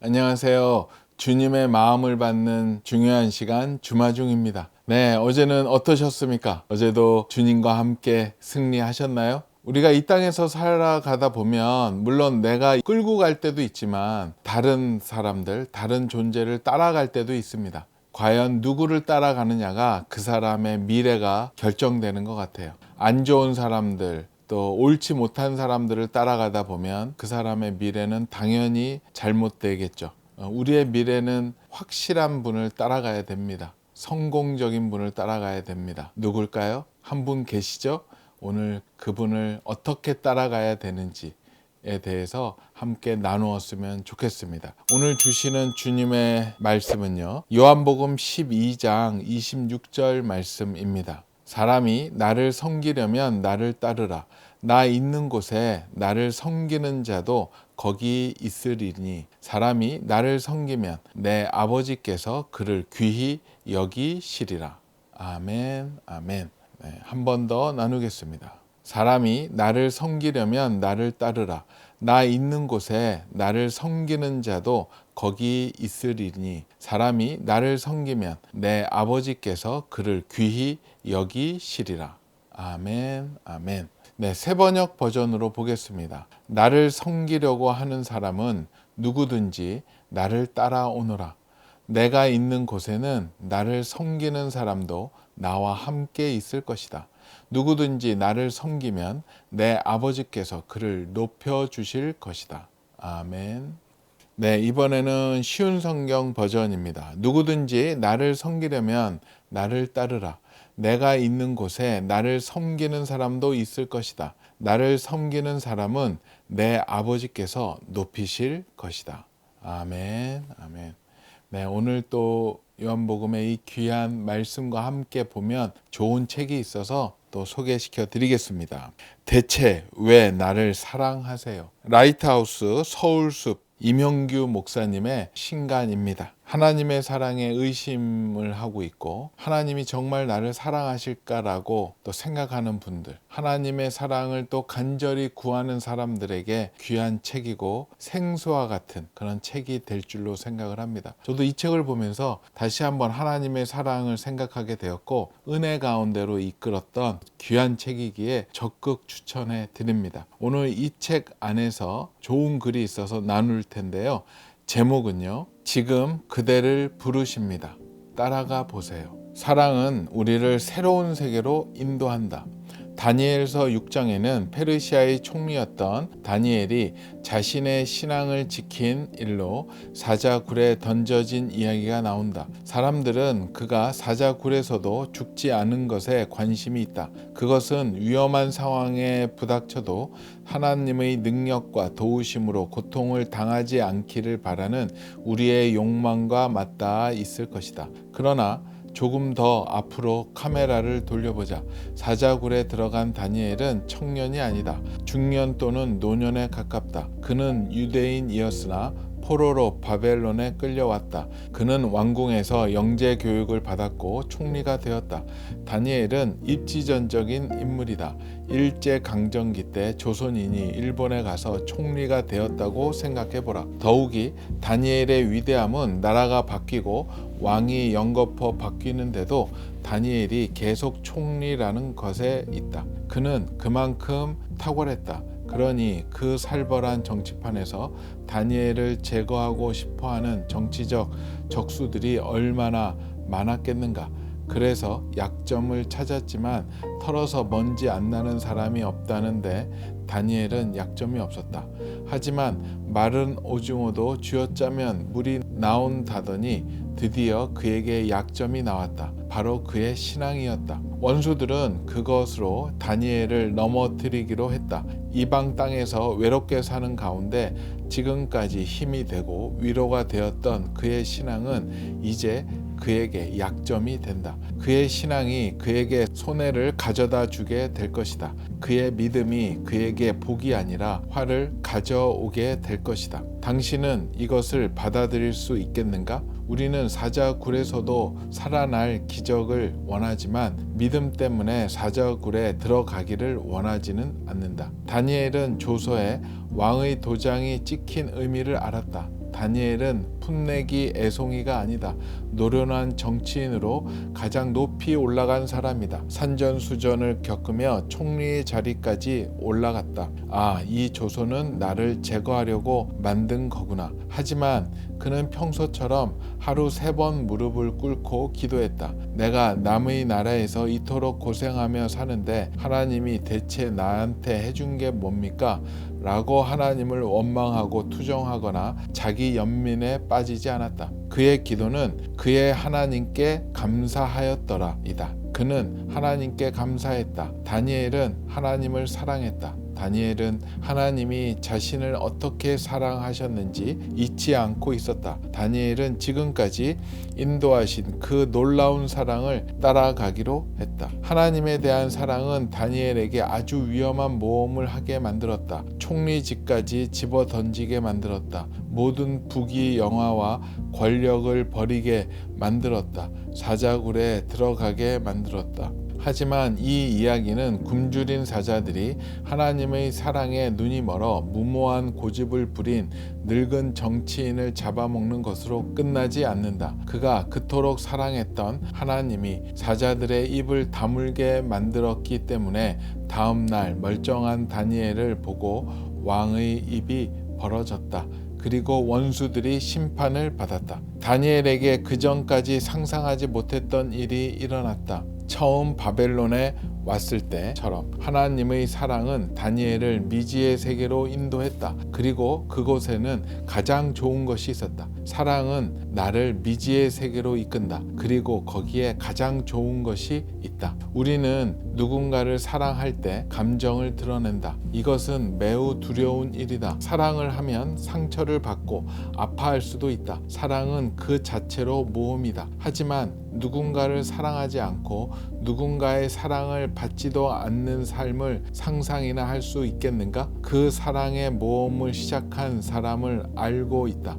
안녕하세요. 주님의 마음을 받는 중요한 시간 주마중입니다. 네, 어제는 어떠셨습니까? 어제도 주님과 함께 승리하셨나요? 우리가 이 땅에서 살아가다 보면 물론 내가 끌고 갈 때도 있지만 다른 사람들, 다른 존재를 따라갈 때도 있습니다. 과연 누구를 따라가느냐가 그 사람의 미래가 결정되는 것 같아요. 안 좋은 사람들, 또 옳지 못한 사람들을 따라가다 보면 그 사람의 미래는 당연히 잘못되겠죠. 우리의 미래는 확실한 분을 따라가야 됩니다. 성공적인 분을 따라가야 됩니다. 누굴까요? 한 분 계시죠? 오늘 그분을 어떻게 따라가야 되는지에 대해서 함께 나누었으면 좋겠습니다. 오늘 주시는 주님의 말씀은요, 요한복음 12장 26절 말씀입니다. 사람이 나를 섬기려면 나를 따르라. 나 있는 곳에 나를 섬기는 자도 거기 있으리니 사람이 나를 섬기면 내 아버지께서 그를 귀히 여기시리라. 아멘, 아멘. 네, 한 번 더 나누겠습니다. 사람이 나를 섬기려면 나를 따르라. 나 있는 곳에 나를 섬기는 자도 거기 있으리니 사람이 나를 섬기면 내 아버지께서 그를 귀히 여기시리라. 아멘, 아멘. 네, 새번역 버전으로 보겠습니다. 나를 섬기려고 하는 사람은 누구든지 나를 따라오너라. 내가 있는 곳에는 나를 섬기는 사람도 나와 함께 있을 것이다. 누구든지 나를 섬기면 내 아버지께서 그를 높여주실 것이다. 아멘. 네, 이번에는 쉬운 성경 버전입니다. 누구든지 나를 섬기려면 나를 따르라. 내가 있는 곳에 나를 섬기는 사람도 있을 것이다. 나를 섬기는 사람은 내 아버지께서 높이실 것이다. 아멘, 아멘. 네, 오늘 또 요한복음의 이 귀한 말씀과 함께 보면 좋은 책이 있어서 또 소개시켜 드리겠습니다. 대체 왜 나를 사랑하세요? 라이트하우스 서울숲 임형규 목사님의 신간입니다. 하나님의 사랑에 의심을 하고 있고 하나님이 정말 나를 사랑하실까라고 또 생각하는 분들, 하나님의 사랑을 또 간절히 구하는 사람들에게 귀한 책이고 생수와 같은 그런 책이 될 줄로 생각을 합니다. 저도 이 책을 보면서 다시 한번 하나님의 사랑을 생각하게 되었고 은혜 가운데로 이끌었던 귀한 책이기에 적극 추천해 드립니다. 오늘 이 책 안에서 좋은 글이 있어서 나눌 텐데요. 제목은요, 지금 그대를 부르십니다. 따라가 보세요. 사랑은 우리를 새로운 세계로 인도한다. 다니엘서 6장에는 페르시아의 총리였던 다니엘이 자신의 신앙을 지킨 일로 사자굴에 던져진 이야기가 나온다. 사람들은 그가 사자굴에서도 죽지 않은 것에 관심이 있다. 그것은 위험한 상황에 부닥쳐도 하나님의 능력과 도우심으로 고통을 당하지 않기를 바라는 우리의 욕망과 맞닿아 있을 것이다. 그러나 조금 더 앞으로 카메라를 돌려보자. 사자굴에 들어간 다니엘은 청년이 아니다. 중년 또는 노년에 가깝다. 그는 유대인이었으나 포로로 바벨론에 끌려왔다. 그는 왕궁에서 영재 교육을 받았고 총리가 되었다. 다니엘은 입지전적인 인물이다. 일제강점기 때 조선인이 일본에 가서 총리가 되었다고 생각해보라. 더욱이 다니엘의 위대함은 나라가 바뀌고 왕이 연거푸 바뀌는데도 다니엘이 계속 총리라는 것에 있다. 그는 그만큼 탁월했다. 그러니 그 살벌한 정치판에서 다니엘을 제거하고 싶어하는 정치적 적수들이 얼마나 많았겠는가. 그래서 약점을 찾았지만 털어서 먼지 안 나는 사람이 없다는데 다니엘은 약점이 없었다. 하지만 마른 오징어도 쥐어짜면 물이 나온다더니 드디어 그에게 약점이 나왔다. 바로 그의 신앙이었다. 원수들은 그것으로 다니엘을 넘어뜨리기로 했다. 이방 땅에서 외롭게 사는 가운데 지금까지 힘이 되고 위로가 되었던 그의 신앙은 이제 그에게 약점이 된다. 그의 신앙이 그에게 손해를 가져다 주게 될 것이다. 그의 믿음이 그에게 복이 아니라 화를 가져오게 될 것이다. 당신은 이것을 받아들일 수 있겠는가? 우리는 사자굴에서도 살아날 기적을 원하지만 믿음 때문에 사자굴에 들어가기를 원하지는 않는다. 다니엘은 조서에 왕의 도장이 찍힌 의미를 알았다. 다니엘은 풋내기 애송이가 아니다. 노련한 정치인으로 가장 높이 올라간 사람이다. 산전수전을 겪으며 총리의 자리까지 올라갔다. 아, 이 조선은 나를 제거하려고 만든 거구나. 하지만 그는 평소처럼 하루 3번 무릎을 꿇고 기도했다. 내가 남의 나라에서 이토록 고생하며 사는데 하나님이 대체 나한테 해준 게 뭡니까? 라고 하나님을 원망하고 투정하거나 자기 연민에 빠지지 않았다. 그의 기도는 그의 하나님께 감사하였더라 이다. 그는 하나님께 감사했다. 다니엘은 하나님을 사랑했다. 다니엘은 하나님이 자신을 어떻게 사랑하셨는지 잊지 않고 있었다. 다니엘은 지금까지 인도하신 그 놀라운 사랑을 따라가기로 했다. 하나님에 대한 사랑은 다니엘에게 아주 위험한 모험을 하게 만들었다. 총리직까지 집어던지게 만들었다. 모든 부귀 영화와 권력을 버리게 만들었다. 사자굴에 들어가게 만들었다. 하지만 이 이야기는 굶주린 사자들이 하나님의 사랑에 눈이 멀어 무모한 고집을 부린 늙은 정치인을 잡아먹는 것으로 끝나지 않는다. 그가 그토록 사랑했던 하나님이 사자들의 입을 다물게 만들었기 때문에 다음 날 멀쩡한 다니엘을 보고 왕의 입이 벌어졌다. 그리고 원수들이 심판을 받았다. 다니엘에게 그전까지 상상하지 못했던 일이 일어났다. 처음 바벨론에 왔을 때처럼 하나님의 사랑은 다니엘을 미지의 세계로 인도했다. 그리고 그곳에는 가장 좋은 것이 있었다. 사랑은 나를 미지의 세계로 이끈다. 그리고 거기에 가장 좋은 것이 있다. 우리는 누군가를 사랑할 때 감정을 드러낸다. 이것은 매우 두려운 일이다. 사랑을 하면 상처를 받고 아파할 수도 있다. 사랑은 그 자체로 모험이다. 하지만 누군가를 사랑하지 않고 누군가의 사랑을 받지도 않는 삶을 상상이나 할 수 있겠는가? 그 사랑의 모험을 시작한 사람을 알고 있다.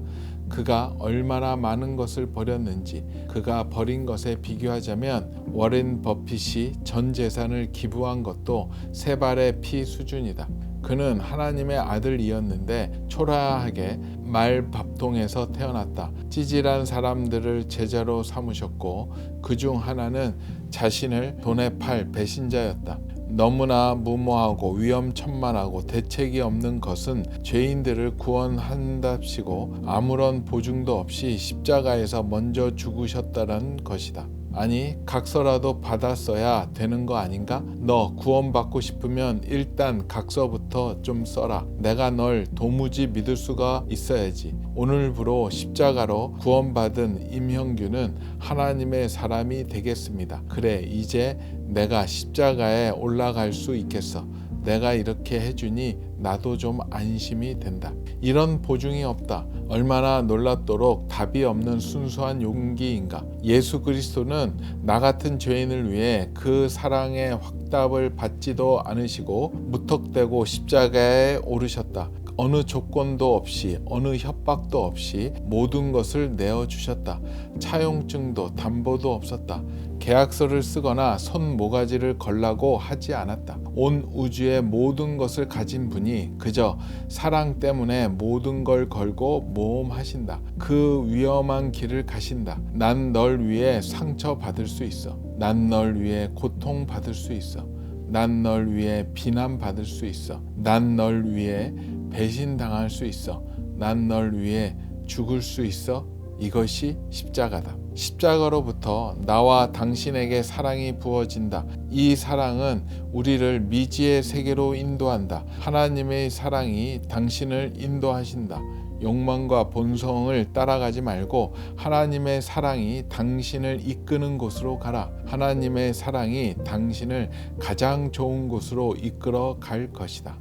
그가 얼마나 많은 것을 버렸는지, 그가 버린 것에 비교하자면 워렌 버핏이 전 재산을 기부한 것도 3발의 피 수준이다. 그는 하나님의 아들이었는데 초라하게 말밥통에서 태어났다. 찌질한 사람들을 제자로 삼으셨고 그중 하나는 자신을 돈에 팔 배신자였다. 너무나 무모하고 위험천만하고 대책이 없는 것은 죄인들을 구원한답시고 아무런 보증도 없이 십자가에서 먼저 죽으셨다는 것이다. 아니, 각서라도 받았어야 되는 거 아닌가? 너 구원받고 싶으면 일단 각서부터 좀 써라. 내가 널 도무지 믿을 수가 있어야지. 오늘부로 십자가로 구원받은 임형규는 하나님의 사람이 되겠습니다. 그래, 이제 내가 십자가에 올라갈 수 있겠어. 내가 이렇게 해주니 나도 좀 안심이 된다. 이런 보증이 없다. 얼마나 놀랍도록 답이 없는 순수한 용기인가. 예수 그리스도는 나 같은 죄인을 위해 그 사랑의 확답을 받지도 않으시고 무턱대고 십자가에 오르셨다. 어느 조건도 없이 어느 협박도 없이 모든 것을 내어주셨다. 차용증도 담보도 없었다. 계약서를 쓰거나 손모가지를 걸라고 하지 않았다. 온 우주의 모든 것을 가진 분이 그저 사랑 때문에 모든 걸 걸고 모험하신다. 그 위험한 길을 가신다. 난 널 위해 상처받을 수 있어. 난 널 위해 고통받을 수 있어. 난 널 위해 비난받을 수 있어. 난 널 위해 배신당할 수 있어. 난 널 위해 죽을 수 있어. 이것이 십자가다. 십자가로부터 나와 당신에게 사랑이 부어진다. 이 사랑은 우리를 미지의 세계로 인도한다. 하나님의 사랑이 당신을 인도하신다. 욕망과 본성을 따라가지 말고 하나님의 사랑이 당신을 이끄는 곳으로 가라. 하나님의 사랑이 당신을 가장 좋은 곳으로 이끌어 갈 것이다.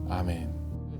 아멘.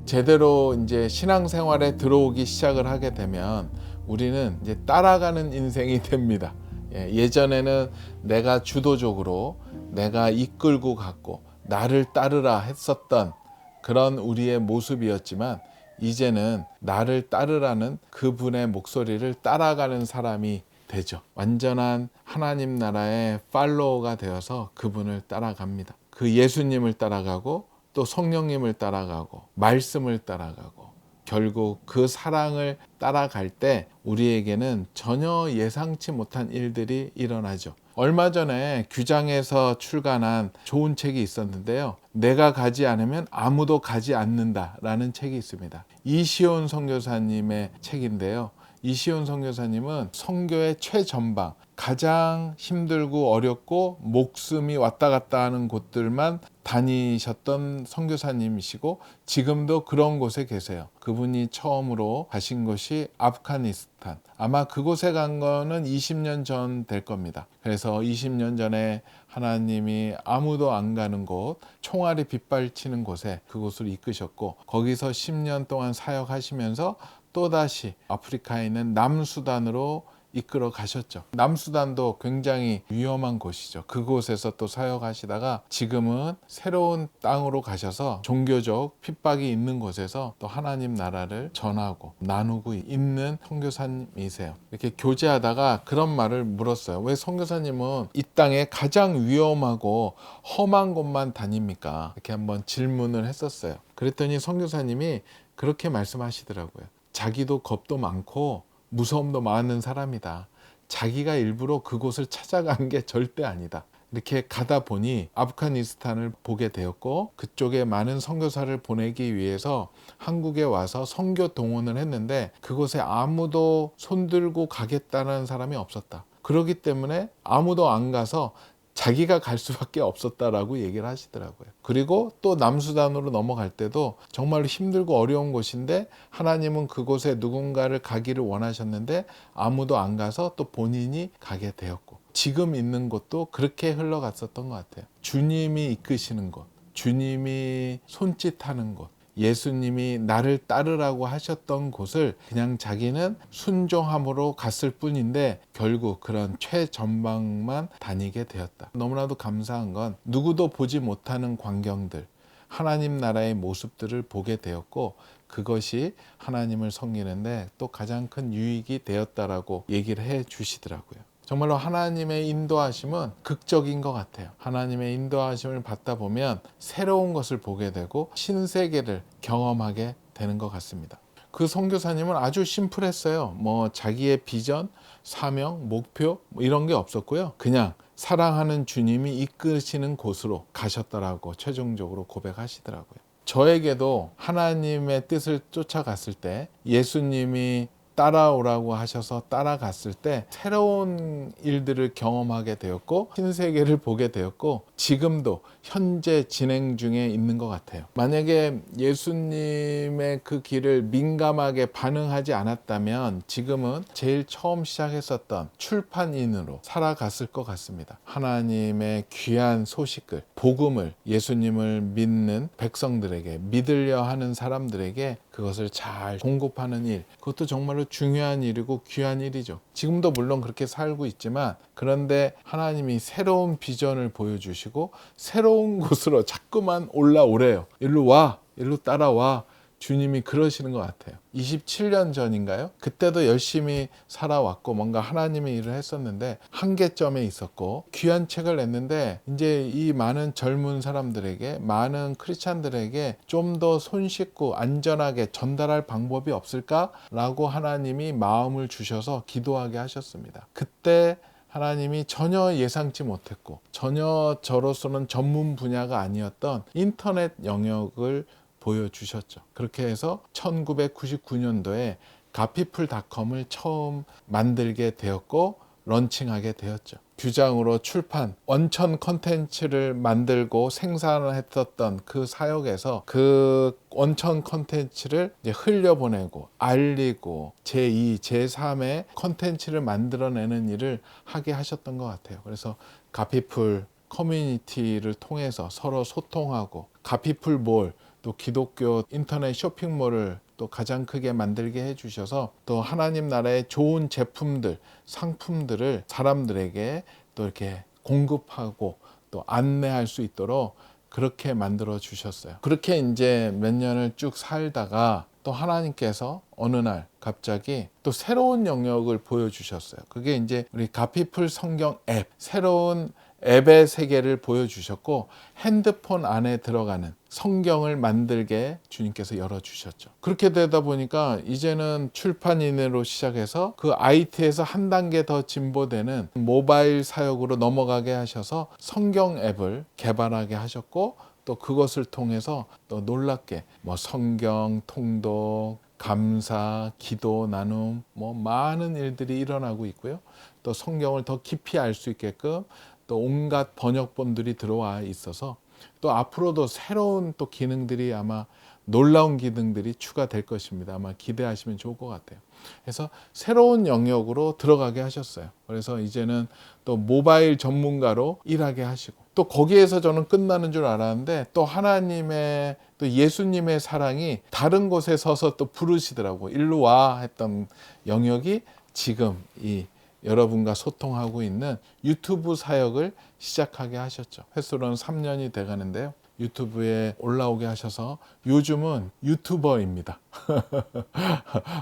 제대로 이제 신앙생활에 들어오기 시작을 하게 되면 우리는 이제 따라가는 인생이 됩니다. 예전에는 내가 주도적으로 내가 이끌고 갔고 나를 따르라 했었던 그런 우리의 모습이었지만 이제는 나를 따르라는 그분의 목소리를 따라가는 사람이 되죠. 완전한 하나님 나라의 팔로워가 되어서 그분을 따라갑니다. 그 예수님을 따라가고 또 성령님을 따라가고 말씀을 따라가고 결국 그 사랑을 따라갈 때 우리에게는 전혀 예상치 못한 일들이 일어나죠. 얼마 전에 규장에서 출간한 좋은 책이 있었는데요. 내가 가지 않으면 아무도 가지 않는다라는 책이 있습니다. 이시온 선교사님의 책인데요. 이시온 선교사님은 선교의 최전방, 가장 힘들고 어렵고 목숨이 왔다 갔다 하는 곳들만 다니셨던 선교사님이시고 지금도 그런 곳에 계세요. 그분이 처음으로 가신 곳이 아프가니스탄. 아마 그곳에 간 거는 20년 전 될 겁니다. 그래서 20년 전에 하나님이 아무도 안 가는 곳, 총알이 빗발치는 곳에 그곳을 이끄셨고 거기서 10년 동안 사역하시면서 또다시 아프리카에 있는 남수단으로 이끌어 가셨죠. 남수단도 굉장히 위험한 곳이죠. 그곳에서 또 사역하시다가 지금은 새로운 땅으로 가셔서 종교적 핍박이 있는 곳에서 또 하나님 나라를 전하고 나누고 있는 선교사님이세요. 이렇게 교제하다가 그런 말을 물었어요. 왜 선교사님은 이 땅에 가장 위험하고 험한 곳만 다닙니까? 이렇게 한번 질문을 했었어요. 그랬더니 선교사님이 그렇게 말씀하시더라고요. 자기도 겁도 많고 무서움도 많은 사람이다. 자기가 일부러 그곳을 찾아간 게 절대 아니다. 이렇게 가다 보니 아프가니스탄을 보게 되었고 그쪽에 많은 선교사를 보내기 위해서 한국에 와서 선교 동원을 했는데 그곳에 아무도 손들고 가겠다는 사람이 없었다. 그렇기 때문에 아무도 안 가서 자기가 갈 수밖에 없었다라고 얘기를 하시더라고요. 그리고 또 남수단으로 넘어갈 때도 정말로 힘들고 어려운 곳인데 하나님은 그곳에 누군가를 가기를 원하셨는데 아무도 안 가서 또 본인이 가게 되었고 지금 있는 곳도 그렇게 흘러갔었던 것 같아요. 주님이 이끄시는 곳, 주님이 손짓하는 곳, 예수님이 나를 따르라고 하셨던 곳을 그냥 자기는 순종함으로 갔을 뿐인데 결국 그런 최전방만 다니게 되었다. 너무나도 감사한 건 누구도 보지 못하는 광경들, 하나님 나라의 모습들을 보게 되었고 그것이 하나님을 섬기는데 또 가장 큰 유익이 되었다라고 얘기를 해 주시더라고요. 정말로 하나님의 인도하심은 극적인 것 같아요. 하나님의 인도하심을 받다 보면 새로운 것을 보게 되고 신세계를 경험하게 되는 것 같습니다. 그 선교사님은 아주 심플했어요. 자기의 비전, 사명, 목표 이런 게 없었고요. 그냥 사랑하는 주님이 이끄시는 곳으로 가셨더라고 최종적으로 고백하시더라고요. 저에게도 하나님의 뜻을 쫓아갔을 때 예수님이 따라오라고 하셔서 따라갔을 때 새로운 일들을 경험하게 되었고 신세계를 보게 되었고 지금도 현재 진행 중에 있는 것 같아요. 만약에 예수님의 그 길을 민감하게 반응하지 않았다면 지금은 제일 처음 시작했었던 출판인으로 살아갔을 것 같습니다. 하나님의 귀한 소식을, 복음을 예수님을 믿는 백성들에게, 믿으려 하는 사람들에게 그것을 잘 공급하는 일, 그것도 정말로 중요한 일이고 귀한 일이죠. 지금도 물론 그렇게 살고 있지만 그런데 하나님이 새로운 비전을 보여주시고 새로운 곳으로 자꾸만 올라오래요. 일로 와, 일로 따라와. 주님이 그러시는 것 같아요. 27년 전인가요? 그때도 열심히 살아왔고 뭔가 하나님의 일을 했었는데 한계점에 있었고 귀한 책을 냈는데 이제 이 많은 젊은 사람들에게 많은 크리스찬들에게 좀 더 손쉽고 안전하게 전달할 방법이 없을까라고 하나님이 마음을 주셔서 기도하게 하셨습니다. 그때 하나님이 전혀 예상치 못했고 전혀 저로서는 전문 분야가 아니었던 인터넷 영역을 보여주셨죠. 그렇게 해서 1999년도에 가피풀닷컴을 처음 만들게 되었고 런칭하게 되었죠. 규장으로 출판, 원천 컨텐츠를 만들고 생산을 했었던 그 사역에서 그 원천 컨텐츠를 이제 흘려보내고 알리고 제2, 제3의 컨텐츠를 만들어내는 일을 하게 하셨던 것 같아요. 그래서 가피풀 커뮤니티를 통해서 서로 소통하고 가피풀몰 또 기독교 인터넷 쇼핑몰을 또 가장 크게 만들게 해주셔서 또 하나님 나라의 좋은 제품들, 상품들을 사람들에게 또 이렇게 공급하고 또 안내할 수 있도록 그렇게 만들어 주셨어요. 그렇게 이제 몇 년을 쭉 살다가 또 하나님께서 어느 날 갑자기 또 새로운 영역을 보여주셨어요. 그게 이제 우리 가피풀 성경 앱, 새로운 앱의 세계를 보여주셨고 핸드폰 안에 들어가는 성경을 만들게 주님께서 열어주셨죠. 그렇게 되다 보니까 이제는 출판인으로 시작해서 그 IT에서 한 단계 더 진보되는 모바일 사역으로 넘어가게 하셔서 성경 앱을 개발하게 하셨고, 또 그것을 통해서 또 놀랍게 성경 통독, 감사, 기도 나눔, 많은 일들이 일어나고 있고요. 또 성경을 더 깊이 알 수 있게끔 또 온갖 번역본들이 들어와 있어서 또 앞으로도 새로운 또 기능들이 아마 놀라운 기능들이 추가될 것입니다. 아마 기대하시면 좋을 것 같아요. 그래서 새로운 영역으로 들어가게 하셨어요. 그래서 이제는 또 모바일 전문가로 일하게 하시고, 또 거기에서 저는 끝나는 줄 알았는데 또 하나님의 또 예수님의 사랑이 다른 곳에 서서 또 부르시더라고. 일로 와 했던 영역이 지금 이 여러분과 소통하고 있는 유튜브 사역을 시작하게 하셨죠. 횟수로는 3년이 돼 가는데요. 유튜브에 올라오게 하셔서 요즘은 유튜버입니다.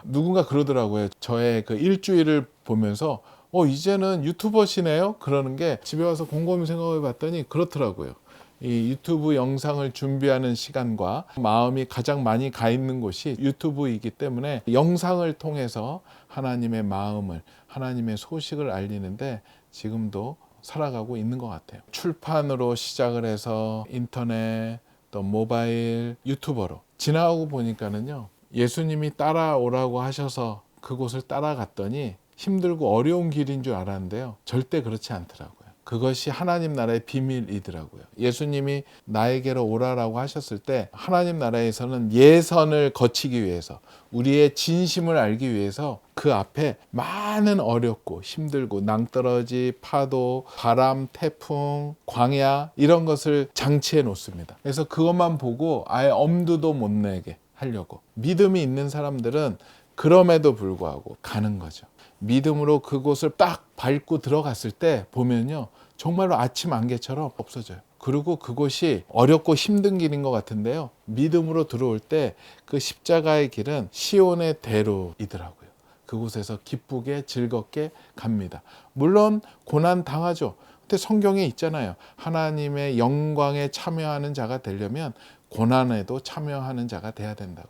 누군가 그러더라고요. 저의 그 일주일을 보면서 이제는 유튜버시네요? 그러는 게, 집에 와서 곰곰이 생각해 봤더니 그렇더라고요. 이 유튜브 영상을 준비하는 시간과 마음이 가장 많이 가 있는 곳이 유튜브이기 때문에 영상을 통해서 하나님의 마음을, 하나님의 소식을 알리는데 지금도 살아가고 있는 것 같아요. 출판으로 시작을 해서 인터넷, 또 모바일, 유튜버로 지나가고 보니까는요, 예수님이 따라오라고 하셔서 그곳을 따라갔더니 힘들고 어려운 길인 줄 알았는데요, 절대 그렇지 않더라고요. 그것이 하나님 나라의 비밀이더라고요. 예수님이 나에게로 오라라고 하셨을 때 하나님 나라에서는 예선을 거치기 위해서, 우리의 진심을 알기 위해서 그 앞에 많은 어렵고 힘들고 낭떠러지, 파도, 바람, 태풍, 광야 이런 것을 장치해 놓습니다. 그래서 그것만 보고 아예 엄두도 못 내게 하려고, 믿음이 있는 사람들은 그럼에도 불구하고 가는 거죠. 믿음으로 그곳을 딱 밟고 들어갔을 때 보면요, 정말로 아침 안개처럼 없어져요. 그리고 그곳이 어렵고 힘든 길인 것 같은데요, 믿음으로 들어올 때 그 십자가의 길은 시온의 대로이더라고요. 그곳에서 기쁘게 즐겁게 갑니다. 물론 고난 당하죠. 근데 성경에 있잖아요. 하나님의 영광에 참여하는 자가 되려면 고난에도 참여하는 자가 돼야 된다고.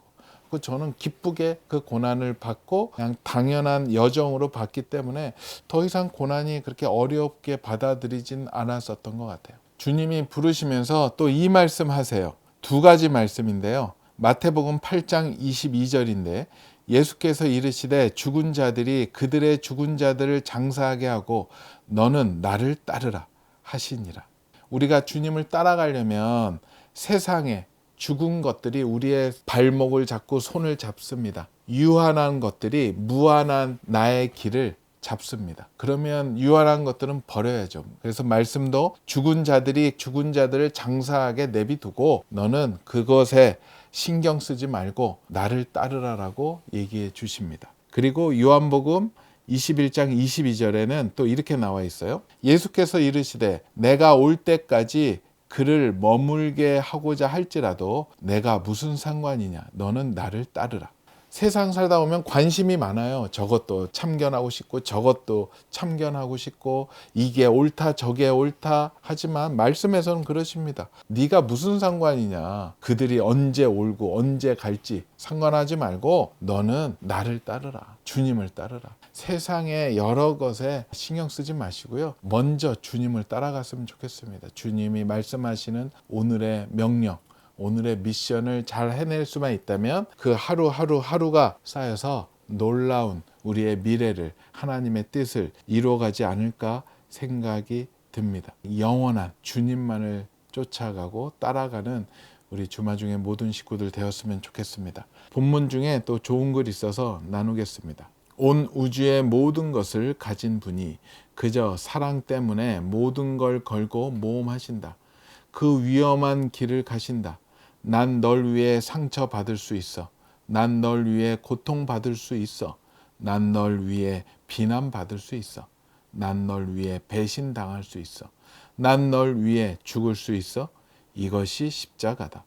저는 기쁘게 그 고난을 받고 그냥 당연한 여정으로 받기 때문에 더 이상 고난이 그렇게 어렵게 받아들이진 않았었던 것 같아요. 주님이 부르시면서 또 이 말씀 하세요. 두 가지 말씀인데요. 마태복음 8장 22절인데 예수께서 이르시되 죽은 자들이 그들의 죽은 자들을 장사하게 하고 너는 나를 따르라 하시니라. 우리가 주님을 따라가려면 세상에 죽은 것들이 우리의 발목을 잡고 손을 잡습니다. 유한한 것들이 무한한 나의 길을 잡습니다. 그러면 유한한 것들은 버려야죠. 그래서 말씀도 죽은 자들이 죽은 자들을 장사하게 내비두고 너는 그것에 신경 쓰지 말고 나를 따르라라고 얘기해 주십니다. 그리고 요한복음 21장 22절에는 또 이렇게 나와 있어요. 예수께서 이르시되 내가 올 때까지 그를 머물게 하고자 할지라도 내가 무슨 상관이냐, 너는 나를 따르라. 세상 살다 보면 관심이 많아요. 저것도 참견하고 싶고 저것도 참견하고 싶고 이게 옳다 저게 옳다 하지만 말씀에서는 그러십니다. 네가 무슨 상관이냐, 그들이 언제 옳고 언제 갈지 상관하지 말고 너는 나를 따르라, 주님을 따르라. 세상의 여러 것에 신경 쓰지 마시고요, 먼저 주님을 따라갔으면 좋겠습니다. 주님이 말씀하시는 오늘의 명령, 오늘의 미션을 잘 해낼 수만 있다면 그 하루가 쌓여서 놀라운 우리의 미래를, 하나님의 뜻을 이루어가지 않을까 생각이 듭니다. 영원한 주님만을 쫓아가고 따라가는 우리 주마중의 모든 식구들 되었으면 좋겠습니다. 본문 중에 또 좋은 글 있어서 나누겠습니다. 온 우주의 모든 것을 가진 분이 그저 사랑 때문에 모든 걸 걸고 모험하신다. 그 위험한 길을 가신다. 난 널 위해 상처받을 수 있어. 난 널 위해 고통받을 수 있어. 난 널 위해 비난받을 수 있어. 난 널 위해 배신당할 수 있어. 난 널 위해 죽을 수 있어. 이것이 십자가다.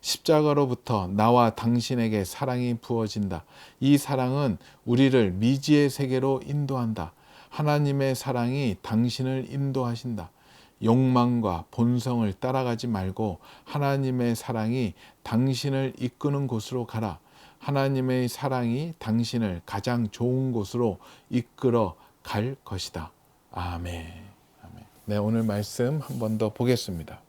십자가로부터 나와 당신에게 사랑이 부어진다. 이 사랑은 우리를 미지의 세계로 인도한다. 하나님의 사랑이 당신을 인도하신다. 욕망과 본성을 따라가지 말고 하나님의 사랑이 당신을 이끄는 곳으로 가라. 하나님의 사랑이 당신을 가장 좋은 곳으로 이끌어 갈 것이다. 아멘. 아멘. 네, 오늘 말씀 한 번 더 보겠습니다.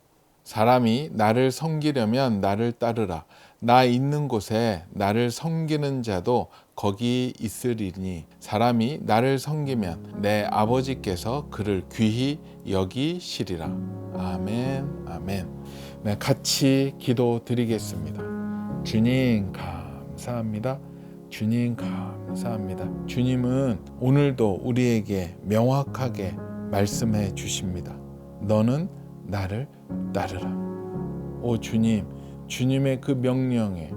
사람이 나를 섬기려면 나를 따르라. 나 있는 곳에 나를 섬기는 자도 거기 있으리니 사람이 나를 섬기면 내 아버지께서 그를 귀히 여기시리라. 아멘. 아멘. 네, 같이 기도드리겠습니다. 주님 감사합니다. 주님 감사합니다. 주님은 오늘도 우리에게 명확하게 말씀해 주십니다. 너는 나를 따르라. 오 주님, 주님의 그 명령에,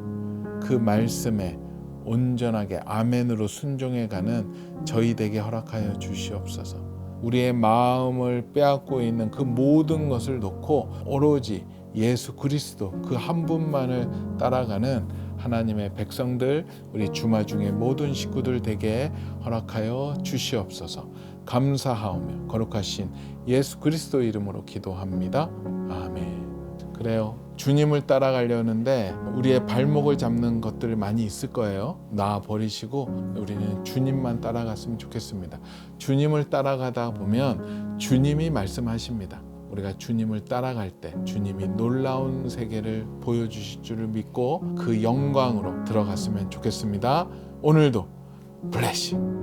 그 말씀에 온전하게 아멘으로 순종해가는 저희 되게 허락하여 주시옵소서. 우리의 마음을 빼앗고 있는 그 모든 것을 놓고 오로지 예수 그리스도 그 한 분만을 따라가는 하나님의 백성들, 우리 주마중의 모든 식구들 되게 허락하여 주시옵소서. 감사하오며 거룩하신 예수 그리스도 이름으로 기도합니다. 아멘. 그래요. 주님을 따라가려는데 우리의 발목을 잡는 것들 많이 있을 거예요. 나 버리시고 우리는 주님만 따라갔으면 좋겠습니다. 주님을 따라가다 보면 주님이 말씀하십니다. 우리가 주님을 따라갈 때 주님이 놀라운 세계를 보여주실 줄을 믿고 그 영광으로 들어갔으면 좋겠습니다. 오늘도 블레싱.